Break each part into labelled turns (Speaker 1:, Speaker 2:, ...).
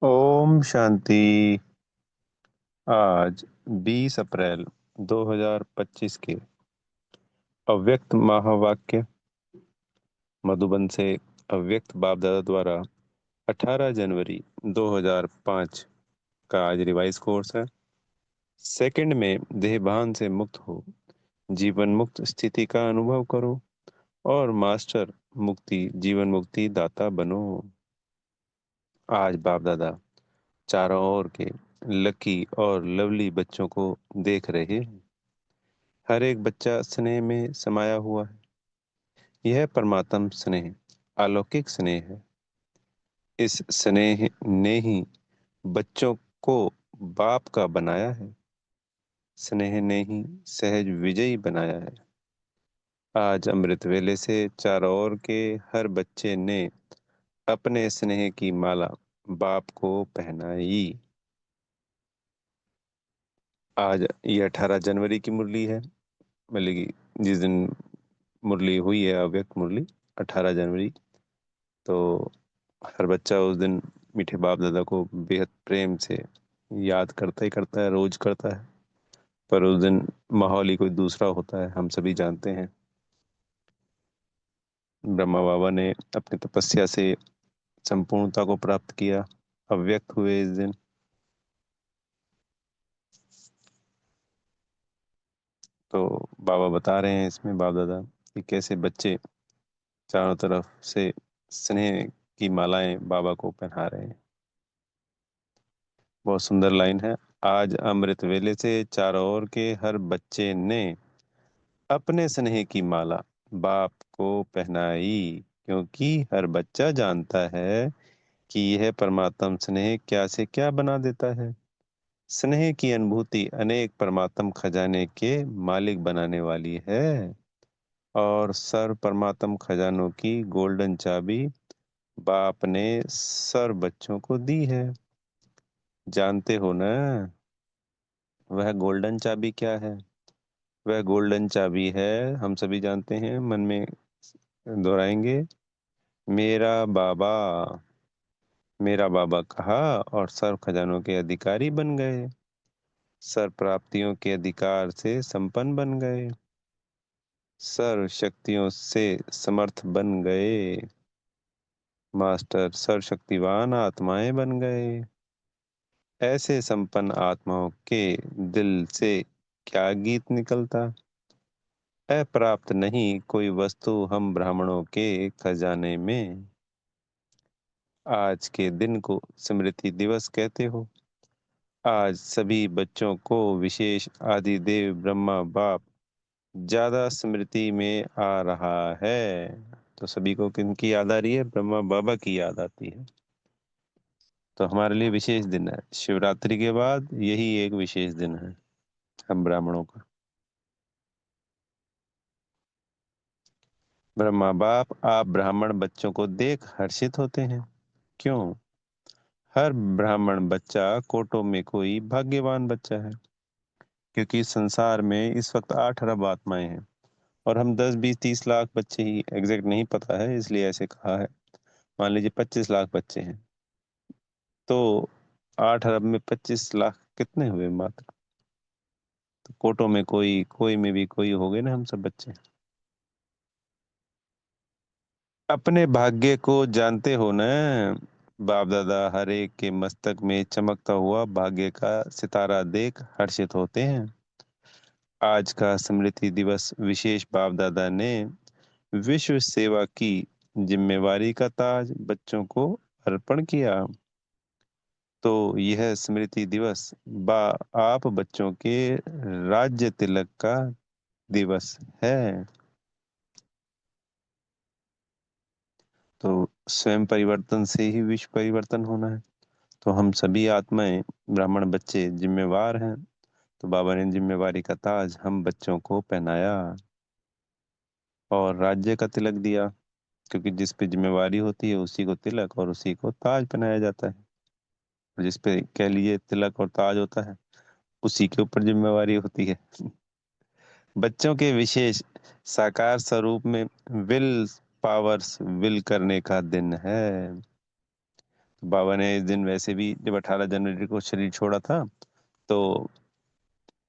Speaker 1: ओम शांति। आज 20 अप्रैल 2025 के अव्यक्त महावाक्य मधुबन से अव्यक्त बाप दादा द्वारा 18 जनवरी 2005 का आज रिवाइज कोर्स है। सेकंड में देहभान से मुक्त हो जीवन मुक्त स्थिति का अनुभव करो और मास्टर मुक्ति जीवन मुक्ति दाता बनो। आज बाप दादा चारों ओर के लकी और लवली बच्चों को देख रहे हैं। हर एक बच्चा स्नेह में समाया हुआ है। यह परमात्म स्नेह अलौकिक स्नेह है। इस स्नेह ने ही बच्चों को बाप का बनाया है। स्नेह ने ही सहज विजयी बनाया है। आज अमृत वेले से चारों ओर के हर बच्चे ने अपने स्नेह की माला बाप को पहनाई। आज ये 18 जनवरी की मुरली है, मतलब कि जिस दिन मुरली हुई है अव्यक्त मुरली 18 जनवरी। तो हर बच्चा उस दिन मीठे बाप दादा को बेहद प्रेम से याद करता ही करता है, रोज करता है। पर उस दिन माहौल ही कोई दूसरा होता है, हम सभी जानते हैं। ब्रह्मा बाबा ने अपनी तपस्या से संपूर्णता को प्राप्त किया, अव्यक्त हुए इस दिन। तो बाबा बता रहे हैं इसमें बाप दादा कि कैसे बच्चे चारों तरफ से स्नेह की मालाएं बाबा को पहना रहे हैं। बहुत सुंदर लाइन है। आज अमृत वेले से चारों ओर के हर बच्चे ने अपने स्नेह की माला बाप को पहनाई, क्योंकि हर बच्चा जानता है कि यह परमात्म स्नेह क्या से क्या बना देता है। स्नेह की अनुभूति अनेक परमात्म खजाने के मालिक बनाने वाली है और सर्व परमात्म खजानों की गोल्डन चाबी बाप ने सर्व बच्चों को दी है। जानते हो ना, वह गोल्डन चाबी क्या है? वह गोल्डन चाबी है, हम सभी जानते हैं, मन में दोहराएंगे। मेरा बाबा। मेरा बाबा कहा और सर्व खजानों के अधिकारी बन गए, सर्व प्राप्तियों के अधिकार से संपन्न बन गए, सर्व शक्तियों से समर्थ बन गए, मास्टर सर्वशक्तिवान आत्माएं बन गए। ऐसे संपन्न आत्माओं के दिल से क्या गीत निकलता? अप्राप्त नहीं कोई वस्तु हम ब्राह्मणों के खजाने में। आज के दिन को स्मृति दिवस कहते हो। आज सभी बच्चों को विशेष आदिदेव ब्रह्मा बाप ज्यादा स्मृति में आ रहा है। तो सभी को किनकी याद आ रही है? ब्रह्मा बाबा की याद आती है। तो हमारे लिए विशेष दिन है। शिवरात्रि के बाद यही एक विशेष दिन है हम ब्राह्मणों का। ब्रह्मा बाप आप ब्राह्मण बच्चों को देख हर्षित होते हैं। क्यों? हर ब्राह्मण बच्चा कोटों में कोई भाग्यवान बच्चा है, क्योंकि संसार में इस वक्त 8 अरब आत्माएं हैं और हम 10 20 30 लाख बच्चे ही, एग्जैक्ट नहीं पता है इसलिए ऐसे कहा है, मान लीजिए 25 लाख बच्चे हैं। तो 8 अरब में 25 लाख कितने हुए मात्र? तो कोटों में कोई, कोई में भी कोई हो गए ना हम सब बच्चे। अपने भाग्य को जानते हो ना? बाप दादा हर एक के मस्तक में चमकता हुआ भाग्य का सितारा देख हर्षित होते हैं। आज का स्मृति दिवस विशेष बाप दादा ने विश्व सेवा की जिम्मेवारी का ताज बच्चों को अर्पण किया। तो यह स्मृति दिवस बा आप बच्चों के राज्य तिलक का दिवस है। तो स्वयं परिवर्तन से ही विश्व परिवर्तन होना है। तो हम सभी आत्माएं ब्राह्मण बच्चे जिम्मेवार हैं। तो बाबा ने जिम्मेवारी का ताज हम बच्चों को पहनाया और राज्य का तिलक दिया, क्योंकि जिस पे जिम्मेवारी होती है उसी को तिलक और उसी को ताज पहनाया जाता है। और जिस पे कह लीजिए तिलक और ताज होता है उसी के ऊपर जिम्मेवारी होती है। बच्चों के विशेष साकार स्वरूप में विल पावर्स विल करने का दिन है। तो बाबा ने इस दिन वैसे भी जब 18 जनवरी को शरीर छोड़ा था, तो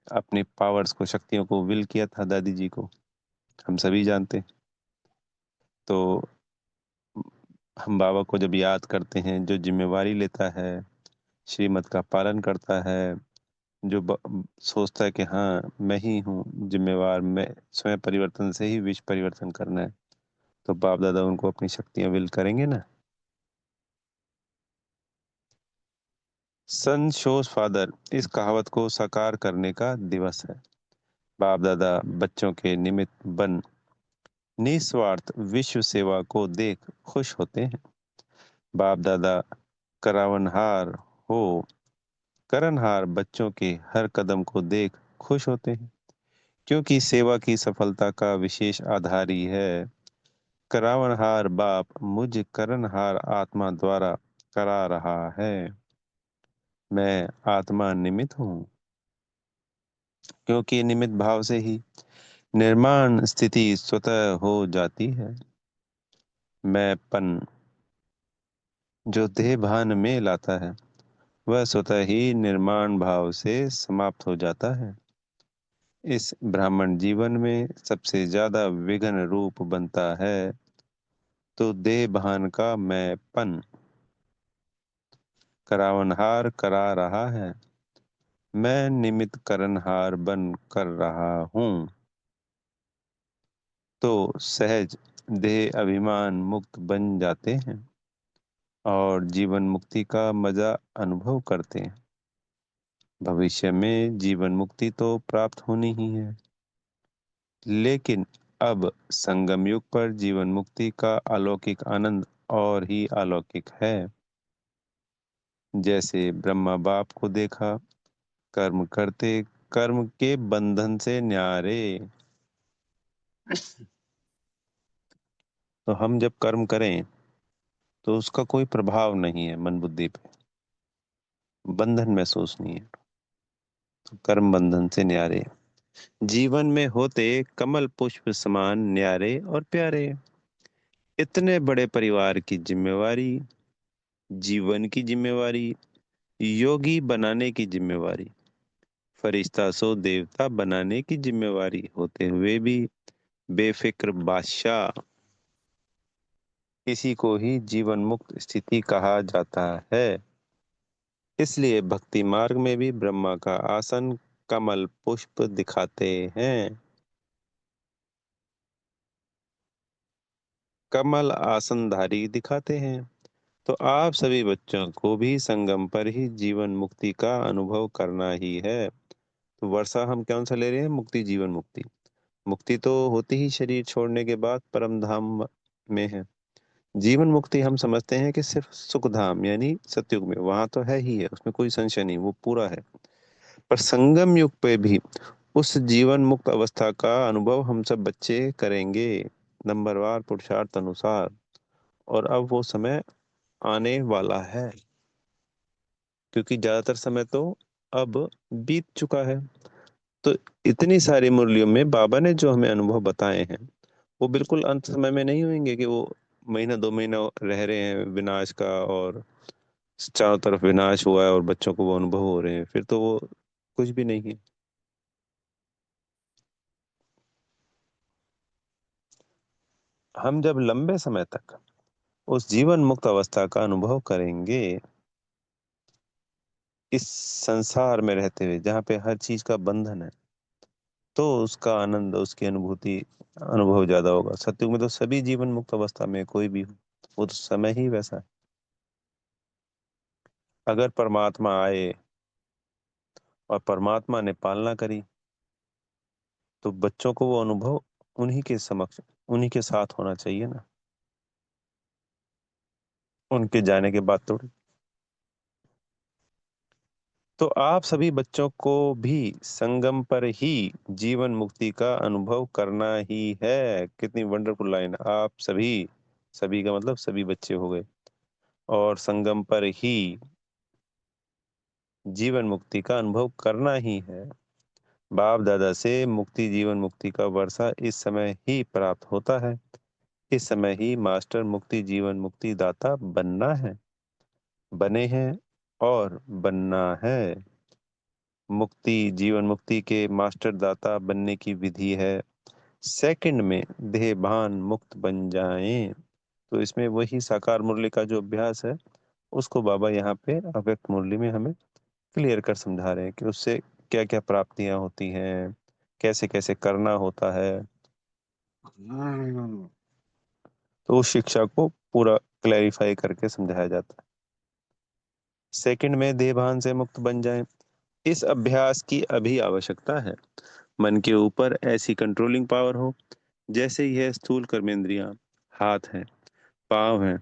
Speaker 1: अपनी पावर्स को, शक्तियों को विल किया था दादी जी को, हम सभी जानते हैं। तो हम बाबा को जब याद करते हैं, जो जिम्मेवारी लेता है, श्रीमत का पालन करता है, जो सोचता है कि हाँ मैं ही हूँ जिम्मेवार, मैं स्वयं परिवर्तन से ही विश्व परिवर्तन करना है, तो बाप दादा उनको अपनी शक्तियां विल करेंगे ना। सन शोज फादर इस कहावत को साकार करने का दिवस है। बाप दादा बच्चों के निमित्त बन निस्वार्थ विश्व सेवा को देख खुश होते हैं। बाप दादा करावनहार हो करनहार बच्चों के हर कदम को देख खुश होते हैं, क्योंकि सेवा की सफलता का विशेष आधार ही है। करावनहार बाप मुझ करनहार आत्मा द्वारा करा रहा है। मैं आत्मा निमित्त हूँ, क्योंकि निमित्त भाव से ही निर्माण स्थिति स्वतः हो जाती है। मैंपन जो देह भान में लाता है, वह स्वतः ही निर्माण भाव से समाप्त हो जाता है। इस ब्राह्मण जीवन में सबसे ज्यादा विघ्न रूप बनता है तो देह भान का मैंपन। करावनहार करा रहा है, मैं निमित्त करनहार बन कर रहा हूँ, तो सहज देह अभिमान मुक्त बन जाते हैं और जीवन मुक्ति का मजा अनुभव करते हैं। भविष्य में जीवन मुक्ति तो प्राप्त होनी ही है, लेकिन अब संगम युग पर जीवन मुक्ति का अलौकिक आनंद और ही अलौकिक है। जैसे ब्रह्मा बाप को देखा कर्म करते, कर्म के बंधन से न्यारे। तो हम जब कर्म करें तो उसका कोई प्रभाव नहीं है मन बुद्धि पे, बंधन महसूस नहीं है, तो कर्म बंधन से न्यारे। जीवन में होते कमल पुष्प समान न्यारे और प्यारे। इतने बड़े परिवार की जिम्मेवारी, जीवन की जिम्मेवारी, योगी बनाने की जिम्मेवारी, फरिश्ता सो देवता बनाने की जिम्मेवारी होते हुए भी बेफिक्र बादशाह, इसी को ही जीवन मुक्त स्थिति कहा जाता है। इसलिए भक्ति मार्ग में भी ब्रह्मा का आसन कमल पुष्प दिखाते हैं। कमल आसनधारी दिखाते हैं। तो आप सभी बच्चों को भी संगम पर ही जीवन मुक्ति का अनुभव करना ही है। तो वर्षा हम कौन सा ले रहे हैं? मुक्ति, जीवन मुक्ति। मुक्ति तो होती ही शरीर छोड़ने के बाद परम धाम में है। जीवन मुक्ति हम समझते हैं कि सिर्फ सुख धाम यानी सतयुग में, वहां तो है ही है, उसमें कोई संशय नहीं, वो पूरा है। पर संगम युग पे भी उस जीवन मुक्त अवस्था का अनुभव हम सब बच्चे करेंगे, नंबरवार पुरुषार्थ अनुसार। और अब वो समय आने वाला है, क्योंकि ज्यादातर समय तो अब बीत चुका है। तो इतनी सारी मुरलियों में बाबा ने जो हमें अनुभव बताए हैं, वो बिल्कुल अंत समय में नहीं होंगे कि वो महीना 2 महीना रह रहे हैं विनाश का, और चारों तरफ विनाश हुआ है और बच्चों को वो अनुभव हो रहे हैं, फिर तो वो कुछ भी नहीं है। हम जब लंबे समय तक उस जीवन मुक्त अवस्था का अनुभव करेंगे, इस संसार में रहते हुए जहाँ पे हर चीज का बंधन है, तो उसका आनंद, उसकी अनुभूति, अनुभव ज्यादा होगा। सत्युग में तो सभी जीवन मुक्त अवस्था में कोई भी हो, वो तो समय ही वैसा है। अगर परमात्मा आए और परमात्मा ने पालना करी, तो बच्चों को वो अनुभव उन्हीं के समक्ष, उन्हीं के साथ होना चाहिए ना, उनके जाने के बाद थोड़ी। तो आप सभी बच्चों को भी संगम पर ही जीवन मुक्ति का अनुभव करना ही है। कितनी वंडरफुल लाइन! आप सभी, सभी का मतलब सभी बच्चे हो गए, और संगम पर ही जीवन मुक्ति का अनुभव करना ही है। बाप दादा से मुक्ति, जीवन मुक्ति का वर्षा इस समय ही प्राप्त होता है। इस समय ही मास्टर मुक्ति, जीवन मुक्ति दाता बनना है। बने हैं और बनना है। मुक्ति, जीवन मुक्ति के मास्टर दाता बनने की विधि है, सेकंड में देहभान मुक्त बन जाएं। तो इसमें वही साकार मुरली का जो अभ्यास है, उसको बाबा यहाँ पे अव्यक्त मुरली में हमें क्लियर कर समझा रहे हैं कि उससे क्या क्या प्राप्तियां होती हैं, कैसे कैसे करना होता है। तो उस शिक्षा को पूरा क्लैरिफाई करके समझाया जाता है। सेकंड में देहभान से मुक्त बन जाएं। इस अभ्यास की अभी आवश्यकता है। मन के ऊपर ऐसी कंट्रोलिंग पावर हो जैसे यह स्थूल कर्मेंद्रियां, हाथ है, पाँव है,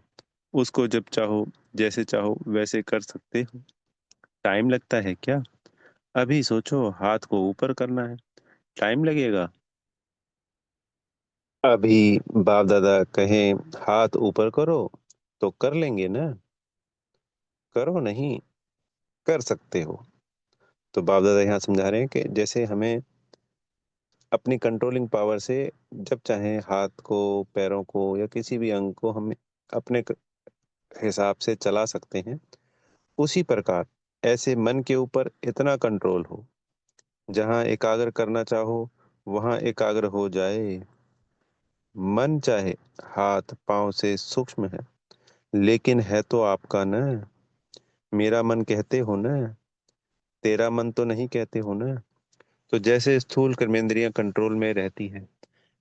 Speaker 1: उसको जब चाहो जैसे चाहो वैसे कर सकते हो। टाइम लगता है क्या? अभी सोचो, हाथ को ऊपर करना है, टाइम लगेगा? अभी बाप दादा कहें हाथ ऊपर करो तो कर लेंगे ना? करो नहीं, कर सकते हो। तो बाप दादा यहाँ समझा रहे हैं कि जैसे हमें अपनी कंट्रोलिंग पावर से जब चाहे हाथ को, पैरों को या किसी भी अंग को हम अपने हिसाब से चला सकते हैं, उसी प्रकार ऐसे मन के ऊपर इतना कंट्रोल हो, जहाँ एकाग्र करना चाहो वहाँ एकाग्र हो जाए। मन चाहे हाथ पांव से सूक्ष्म है, लेकिन है तो आपका ना। मेरा मन कहते हो ना, तेरा मन तो नहीं कहते हो ना। तो जैसे स्थूल कर्मेंद्रियां कंट्रोल में रहती है,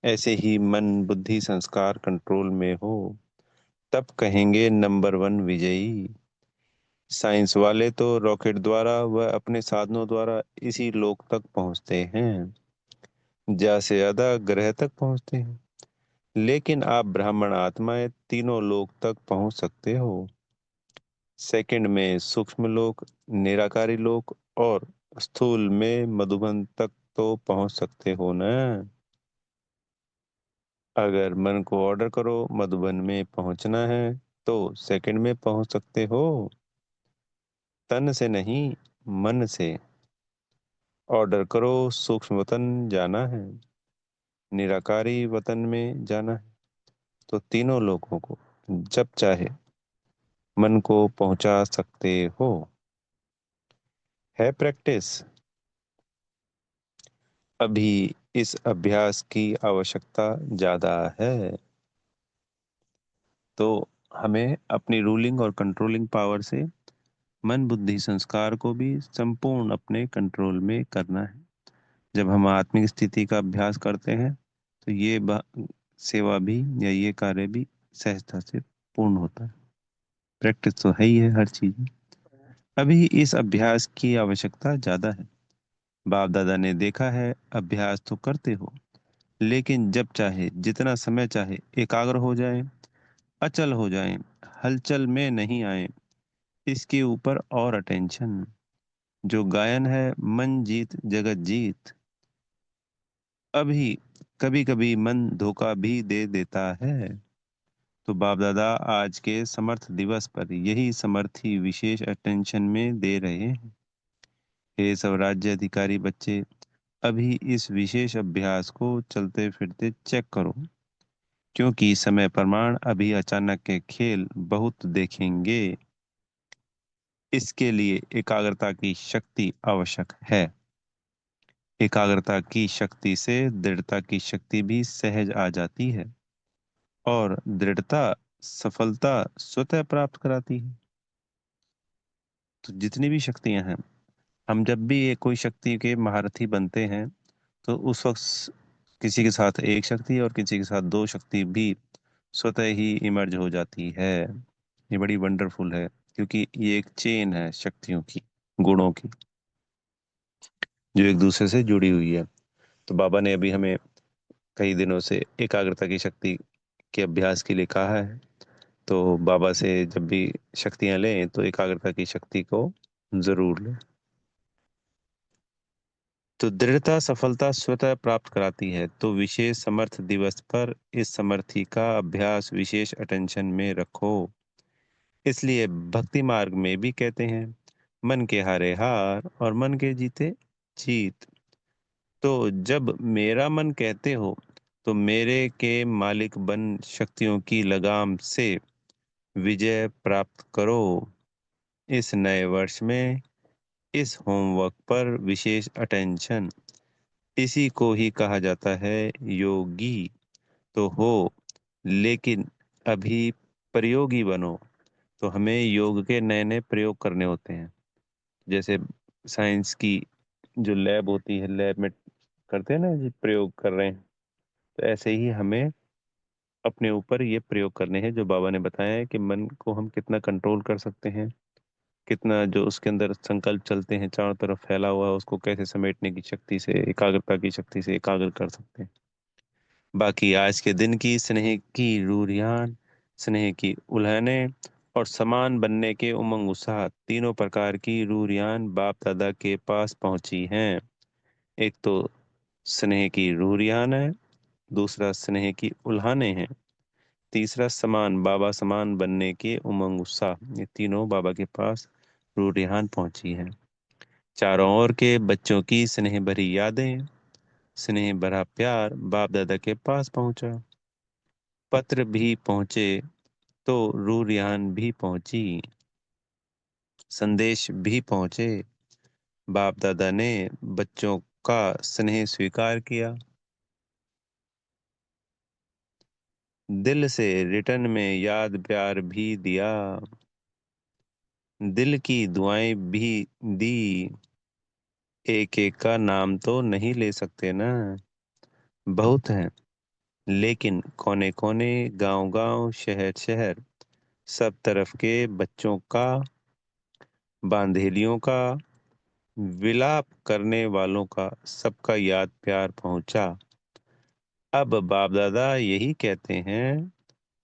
Speaker 1: ऐसे ही मन बुद्धि संस्कार कंट्रोल में हो, तब कहेंगे नंबर वन विजयी। साइंस वाले तो रॉकेट द्वारा व अपने साधनों द्वारा इसी लोक तक पहुंचते हैं, ज्यादा से ज्यादा ग्रह तक पहुंचते हैं, लेकिन आप ब्राह्मण आत्माएं तीनों लोक तक पहुंच सकते हो। सेकंड में सूक्ष्म लोक, निराकारी लोक और स्थूल में मधुबन तक तो पहुंच सकते हो ना। अगर मन को ऑर्डर करो मधुबन में पहुंचना है, तो सेकंड में पहुंच सकते हो। तन से नहीं, मन से ऑर्डर करो, सूक्ष्म वतन जाना है, निराकारी वतन में जाना है, तो तीनों लोगों को जब चाहे मन को पहुंचा सकते हो। है प्रैक्टिस। अभी इस अभ्यास की आवश्यकता ज्यादा है। तो हमें अपनी रूलिंग और कंट्रोलिंग पावर से मन बुद्धि संस्कार को भी संपूर्ण अपने कंट्रोल में करना है। जब हम आत्मिक स्थिति का अभ्यास करते हैं, तो ये सेवा भी या ये कार्य भी सहजता से पूर्ण होता है। प्रैक्टिस तो है ही है हर चीज में। अभी इस अभ्यास की आवश्यकता ज्यादा है। बाप दादा ने देखा है, अभ्यास तो करते हो, लेकिन जब चाहे जितना समय चाहे एकाग्र हो जाए, अचल हो जाए, हलचल में नहीं आए, इसके ऊपर और अटेंशन। जो गायन है, मन जीत जगत जीत। अभी कभी कभी मन धोखा भी दे देता है। तो बाप दादा आज के समर्थ दिवस पर यही समर्थी विशेष अटेंशन में दे रहे हैं। हे सब राज्य अधिकारी बच्चे, अभी इस विशेष अभ्यास को चलते फिरते चेक करो, क्योंकि समय प्रमाण अभी अचानक के खेल बहुत देखेंगे। इसके लिए एकाग्रता की शक्ति आवश्यक है। एकाग्रता की शक्ति से दृढ़ता की शक्ति भी सहज आ जाती है, और दृढ़ता सफलता स्वतः प्राप्त कराती है। तो जितनी भी शक्तियां हैं, हम जब भी ये कोई शक्ति के महारथी बनते हैं, तो उस वक्त किसी के साथ एक शक्ति और किसी के साथ दो शक्ति भी स्वतः ही इमर्ज हो जाती है। ये बड़ी वंडरफुल है, क्योंकि ये एक चेन है शक्तियों की, गुणों की, जो एक दूसरे से जुड़ी हुई है। तो बाबा ने अभी हमें कई दिनों से एकाग्रता की शक्ति के अभ्यास के लिए कहा है। तो बाबा से जब भी शक्तियां लें, तो एकाग्रता की शक्ति को जरूर लें। तो दृढ़ता सफलता स्वतः प्राप्त कराती है। तो विशेष समर्थ दिवस पर इस समर्थी का अभ्यास विशेष अटेंशन में रखो। इसलिए भक्ति मार्ग में भी कहते हैं, मन के हारे हार और मन के जीते जीत। तो जब मेरा मन कहते हो, तो मेरे के मालिक बन शक्तियों की लगाम से विजय प्राप्त करो। इस नए वर्ष में इस होमवर्क पर विशेष अटेंशन। इसी को ही कहा जाता है योगी तो हो, लेकिन अभी प्रयोगी बनो। तो हमें योग के नए नए प्रयोग करने होते हैं। जैसे साइंस की जो लैब होती है, लैब में करते हैं ना जी, प्रयोग कर रहे हैं। तो ऐसे ही हमें अपने ऊपर ये प्रयोग करने हैं जो बाबा ने बताया है कि मन को हम कितना कंट्रोल कर सकते हैं, कितना जो उसके अंदर संकल्प चलते हैं चारों तरफ फैला हुआ उसको कैसे समेटने की शक्ति से, एकाग्रता की शक्ति से एकाग्र कर सकते हैं। बाकी आज के दिन की स्नेह की रूरियान, स्नेह की उल्हने और समान बनने के उमंग उत्साह, तीनों प्रकार की रूरियान बाप दादा के पास पहुंची हैं। एक तो स्नेह की रूरियान है, दूसरा स्नेह की उल्हाने हैं, तीसरा समान बाबा समान बनने के उमंग उत्साह। ये तीनों बाबा के पास रूरियान पहुंची हैं। चारों ओर के बच्चों की स्नेह भरी यादें, स्नेह भरा प्यार बाप दादा के पास पहुंचा। पत्र भी पहुंचे तो रूरियान भी पहुंची, संदेश भी पहुंचे। बाप दादा ने बच्चों का स्नेह स्वीकार किया, दिल से रिटर्न में याद प्यार भी दिया, दिल की दुआएं भी दी। एक एक का नाम तो नहीं ले सकते ना, बहुत हैं। लेकिन कोने कोने, गांव गांव, शहर शहर, सब तरफ के बच्चों का, बांधेलियों का, विलाप करने वालों का, सबका याद प्यार पहुंचा। अब बाप दादा यही कहते हैं,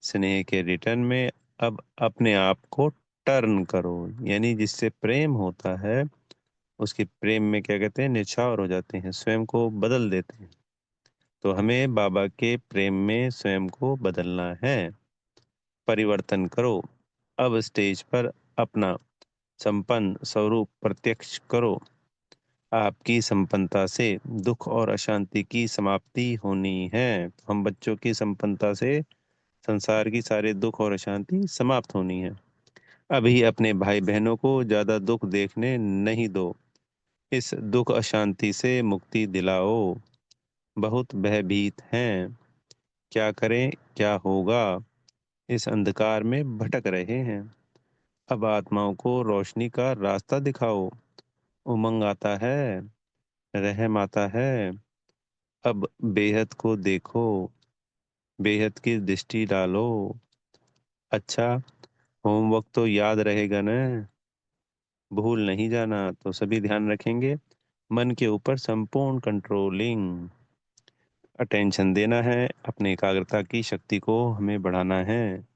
Speaker 1: स्नेह के रिटर्न में अब अपने आप को टर्न करो। यानी जिससे प्रेम होता है उसके प्रेम में क्या कहते हैं, निछावर हो जाते हैं, स्वयं को बदल देते हैं। तो हमें बाबा के प्रेम में स्वयं को बदलना है, परिवर्तन करो। अब स्टेज पर अपना संपन्न स्वरूप प्रत्यक्ष करो। आपकी संपन्नता से दुख और अशांति की समाप्ति होनी है। हम बच्चों की संपन्नता से संसार की सारे दुख और अशांति समाप्त होनी है। अभी अपने भाई बहनों को ज्यादा दुख देखने नहीं दो, इस दुख अशांति से मुक्ति दिलाओ। बहुत भयभीत हैं, क्या करें क्या होगा, इस अंधकार में भटक रहे हैं। अब आत्माओं को रोशनी का रास्ता दिखाओ। उमंग आता है, रहम आता है। अब बेहद को देखो, बेहद की दृष्टि डालो। अच्छा, होमवर्क तो याद रहेगा ना, भूल नहीं जाना। तो सभी ध्यान रखेंगे, मन के ऊपर संपूर्ण कंट्रोलिंग अटेंशन देना है, अपने एकाग्रता की शक्ति को हमें बढ़ाना है।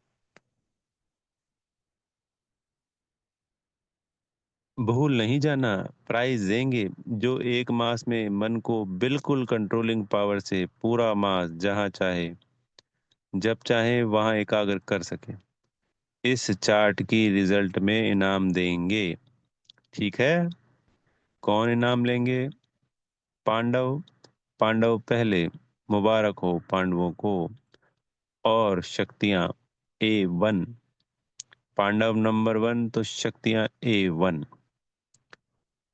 Speaker 1: भूल नहीं जाना, प्राइज देंगे जो एक मास में मन को बिल्कुल कंट्रोलिंग पावर से पूरा मास जहां चाहे जब चाहे वहां एकाग्र कर सके। इस चार्ट की रिजल्ट में इनाम देंगे। ठीक है, कौन इनाम लेंगे? पांडव। पांडव पहले, मुबारक हो पांडवों को। और शक्तियां A1, पांडव नंबर 1 तो शक्तियां A1।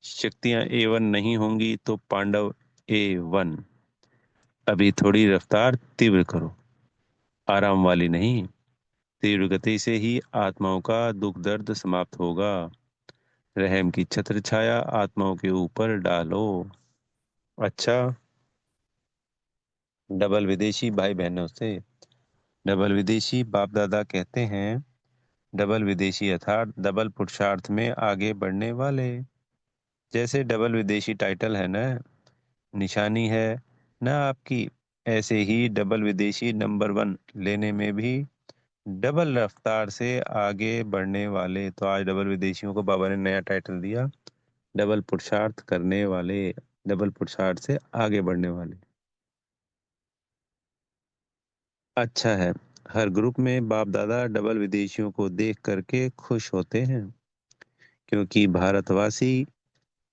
Speaker 1: शक्तियां A1 नहीं होंगी तो पांडव A1। अभी थोड़ी रफ्तार तीव्र करो, आराम वाली नहीं। तीव्र गति से ही आत्माओं का दुख दर्द समाप्त होगा। रहम की छत्र छाया आत्माओं के ऊपर डालो। अच्छा, डबल विदेशी भाई बहनों से, डबल विदेशी बाप दादा कहते हैं, डबल विदेशी अर्थात डबल पुरुषार्थ में आगे बढ़ने वाले। जैसे डबल विदेशी टाइटल है ना, निशानी है ना आपकी, ऐसे ही डबल विदेशी नंबर 1 लेने में भी डबल रफ्तार से आगे बढ़ने वाले। तो आज डबल विदेशियों को बाबा ने नया टाइटल दिया, डबल पुरुषार्थ करने वाले, डबल पुरुषार्थ से आगे बढ़ने वाले। अच्छा है, हर ग्रुप में बाप दादा डबल विदेशियों को देख करके खुश होते हैं, क्योंकि भारतवासी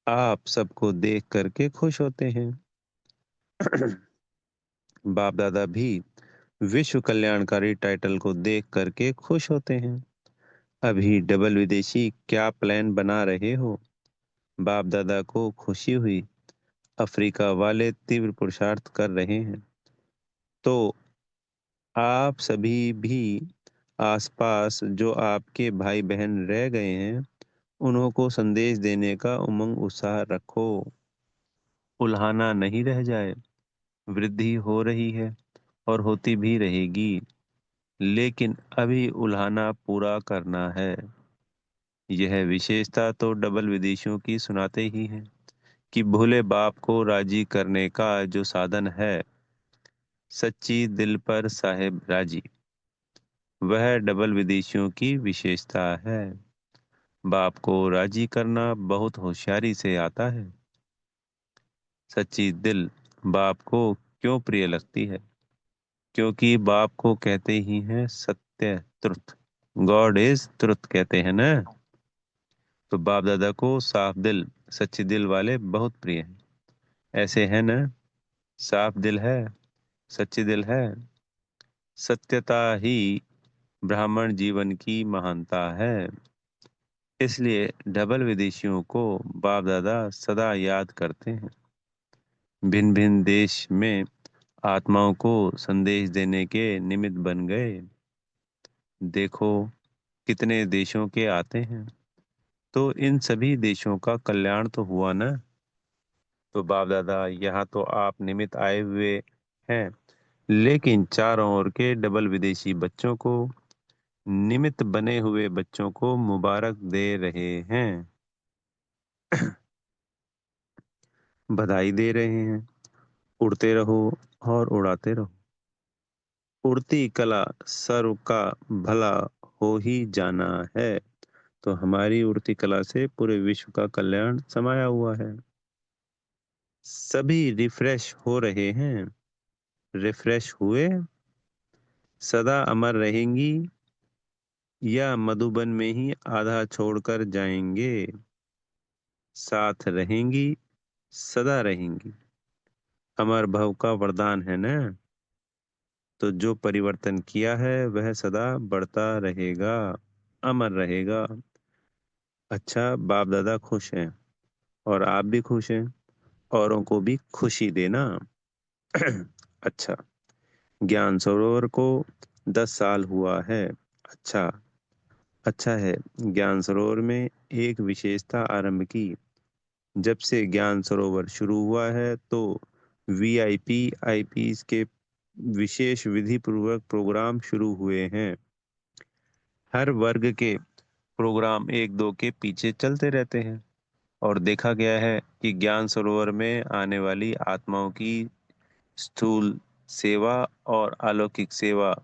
Speaker 1: आप सबको देख करके खुश होते हैं। बाप दादा भी विश्व कल्याणकारी टाइटल को देख करके खुश होते हैं। अभी डबल विदेशी क्या प्लान बना रहे हो? बाप दादा को खुशी हुई। अफ्रीका वाले तीव्र पुरुषार्थ कर रहे हैं, तो आप सभी भी आसपास जो आपके भाई बहन रह गए हैं, उन्हों को संदेश देने का उमंग उत्साह रखो। उल्हाना नहीं रह जाए। वृद्धि हो रही है और होती भी रहेगी, लेकिन अभी उल्हाना पूरा करना है। यह विशेषता तो डबल विदेशियों की सुनाते ही है कि भोले बाप को राजी करने का जो साधन है, सच्ची दिल पर साहेब राजी, वह डबल विदेशियों की विशेषता है। बाप को राजी करना बहुत होशियारी से आता है। सच्ची दिल बाप को क्यों प्रिय लगती है? क्योंकि बाप को कहते ही हैं सत्य, ट्रुथ। गॉड इज ट्रुथ कहते हैं ना। तो बाप दादा को साफ दिल, सच्ची दिल वाले बहुत प्रिय हैं। ऐसे है ना? साफ दिल है, सच्ची दिल है। सत्यता ही ब्राह्मण जीवन की महानता है। इसलिए डबल विदेशियों को बाप दादा सदा याद करते हैं। भिन्न भिन्न देश में आत्माओं को संदेश देने के निमित्त बन गए। देखो कितने देशों के आते हैं, तो इन सभी देशों का कल्याण तो हुआ ना। तो बाप दादा यहाँ तो आप निमित्त आए हुए हैं, लेकिन चारों ओर के डबल विदेशी बच्चों को, निमित्त बने हुए बच्चों को मुबारक दे रहे हैं, बधाई दे रहे हैं। उड़ते रहो और उड़ाते रहो। उड़ती कला सर्व का भला हो ही जाना है। तो हमारी उड़ती कला से पूरे विश्व का कल्याण समाया हुआ है। सभी रिफ्रेश हो रहे हैं। रिफ्रेश हुए, सदा अमर रहेंगी या मधुबन में ही आधा छोड़कर जाएंगे? साथ रहेंगी, सदा रहेंगी। अमर भव का वरदान है ना। तो जो परिवर्तन किया है वह सदा बढ़ता रहेगा, अमर रहेगा। अच्छा, बाप दादा खुश हैं और आप भी खुश हैं। औरों को भी खुशी देना। अच्छा, ज्ञान सरोवर को 10 साल हुआ है। अच्छा, अच्छा है। ज्ञान सरोवर में एक विशेषता आरंभ की। जब से ज्ञान सरोवर शुरू हुआ है, तो वीआईपी आईपीस के विशेष विधि पूर्वक प्रोग्राम शुरू हुए हैं। हर वर्ग के प्रोग्राम एक दो के पीछे चलते रहते हैं, और देखा गया है कि ज्ञान सरोवर में आने वाली आत्माओं की स्थूल सेवा और अलौकिक सेवा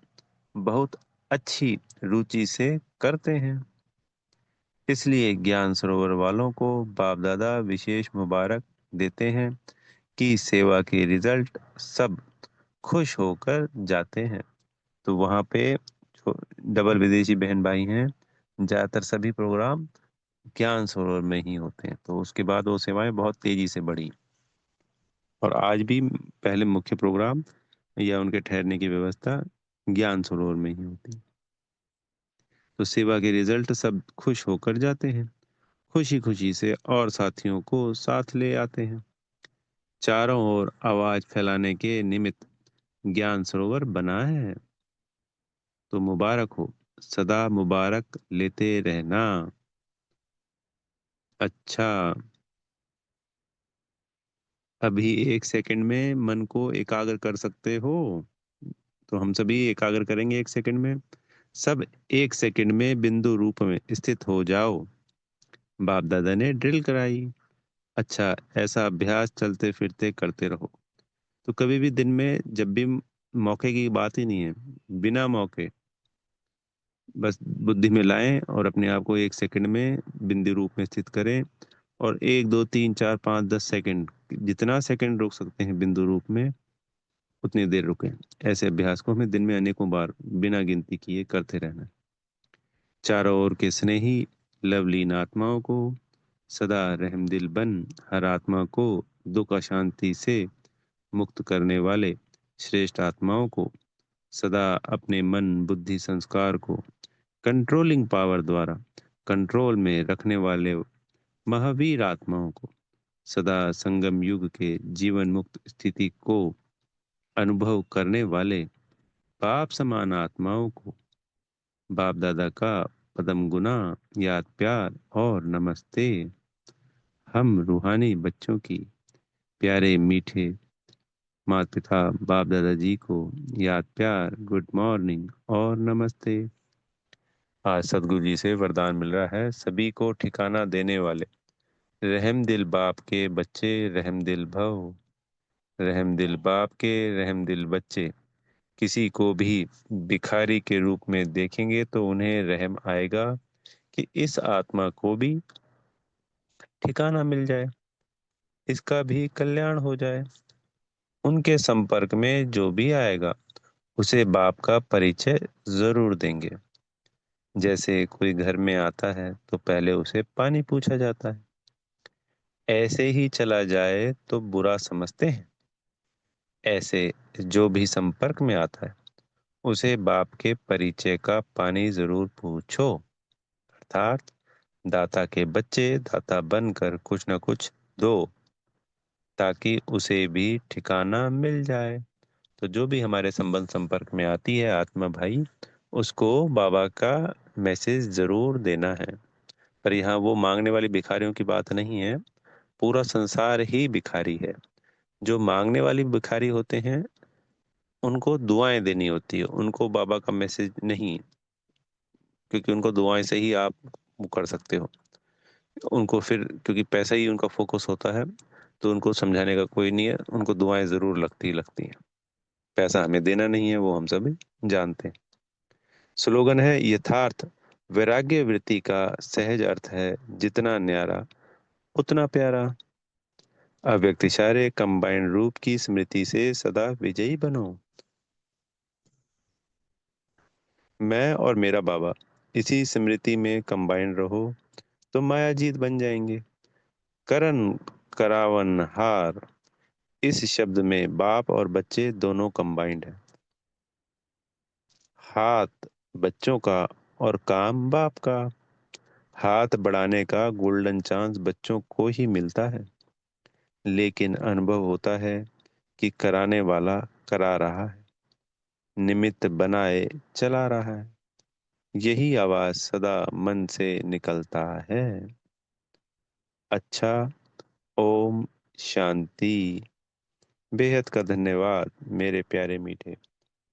Speaker 1: बहुत अच्छी रुचि से करते हैं। इसलिए ज्ञान सरोवर वालों को बाप दादा विशेष मुबारक देते हैं कि सेवा के रिजल्ट सब खुश होकर जाते हैं। तो वहाँ पे जो डबल विदेशी बहन भाई हैं, ज़्यादातर सभी प्रोग्राम ज्ञान सरोवर में ही होते हैं। तो उसके बाद वो सेवाएं बहुत तेजी से बढ़ी, और आज भी पहले मुख्य प्रोग्राम या उनके ठहरने की व्यवस्था ज्ञान सरोवर में ही होती है। तो सेवा के रिजल्ट सब खुश होकर जाते हैं, खुशी खुशी से, और साथियों को साथ ले आते हैं। चारों ओर आवाज फैलाने के निमित्त ज्ञान सरोवर बना है। तो मुबारक हो, सदा मुबारक लेते रहना। अच्छा, अभी 1 सेकंड में मन को एकाग्र कर सकते हो? तो हम सभी एकाग्र करेंगे 1 सेकंड में। सब 1 सेकंड में बिंदु रूप में स्थित हो जाओ। बाप दादा ने ड्रिल कराई। अच्छा, ऐसा अभ्यास चलते फिरते करते रहो। तो कभी भी दिन में जब भी, मौके की बात ही नहीं है, बिना मौके, बस बुद्धि में लाएं और अपने आप को 1 सेकंड में बिंदु रूप में स्थित करें। और 1 2 3 4 5 10 सेकंड, जितना सेकंड रोक सकते हैं बिंदु रूप में, उतनी देर रुकें। ऐसे अभ्यास को हमें दिन में अनेकों बार बिना गिनती किए करते रहना है। चारों ओर के स्नेही लवलीन आत्माओं को सदा रहमदिल बन, हर आत्मा को दुख अशांति से मुक्त करने वाले श्रेष्ठ आत्माओं को सदा अपने मन बुद्धि संस्कार को कंट्रोलिंग पावर द्वारा कंट्रोल में रखने वाले महावीर आत्माओं को, सदा संगम युग के जीवन मुक्त स्थिति को अनुभव करने वाले पाप समान आत्माओं को, बाप दादा का पदम गुना याद प्यार और नमस्ते। हम रूहानी बच्चों की प्यारे मीठे माता पिता बाप दादाजी को याद प्यार, गुड मॉर्निंग और नमस्ते। आज सदगुरु जी से वरदान मिल रहा है, सभी को ठिकाना देने वाले रहम दिल बाप के बच्चे रहम दिल भव, रहम दिल बाप के रहम दिल बच्चे किसी को भी भिखारी के रूप में देखेंगे तो उन्हें रहम आएगा कि इस आत्मा को भी ठिकाना मिल जाए, इसका भी कल्याण हो जाए। उनके संपर्क में जो भी आएगा उसे बाप का परिचय जरूर देंगे। जैसे कोई घर में आता है तो पहले उसे पानी पूछा जाता है, ऐसे ही चला जाए तो बुरा समझते हैं। ऐसे जो भी संपर्क में आता है उसे बाप के परिचय का पानी जरूर पूछो। अर्थात दाता के बच्चे दाता बनकर कुछ न कुछ दो, ताकि उसे भी ठिकाना मिल जाए। तो जो भी हमारे संबंध संपर्क में आती है आत्मा भाई, उसको बाबा का मैसेज जरूर देना है। पर यहाँ वो मांगने वाली भिखारियों की बात नहीं है, पूरा संसार ही भिखारी है। जो मांगने वाली भिखारी होते हैं उनको दुआएं देनी होती है, उनको बाबा का मैसेज नहीं, क्योंकि उनको दुआएं से ही आप वो कर सकते हो। उनको फिर क्योंकि पैसा ही उनका फोकस होता है, तो उनको समझाने का कोई नहीं है, उनको दुआएं जरूर लगती हैं। पैसा हमें देना नहीं है, वो हम सभी जानते हैं। स्लोगन है यथार्थ वैराग्य वृत्ति का सहज अर्थ है, जितना न्यारा उतना प्यारा। अव्यक्त इशारे कंबाइंड रूप की स्मृति से सदा विजयी बनो। मैं और मेरा बाबा इसी स्मृति में कंबाइंड रहो तो माया जीत बन जाएंगे। करण करावन हार, इस शब्द में बाप और बच्चे दोनों कंबाइंड है। हाथ बच्चों का और काम बाप का। हाथ बढ़ाने का गोल्डन चांस बच्चों को ही मिलता है, लेकिन अनुभव होता है कि कराने वाला करा रहा है, निमित्त बनाए चला रहा है। यही आवाज सदा मन से निकलता है। अच्छा, ओम शांति। बेहद का धन्यवाद मेरे प्यारे मीठे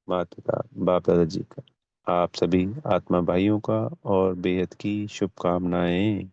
Speaker 1: माता पिता बाप दादाजी का, आप सभी आत्मा भाइयों का और बेहद की शुभकामनाएं।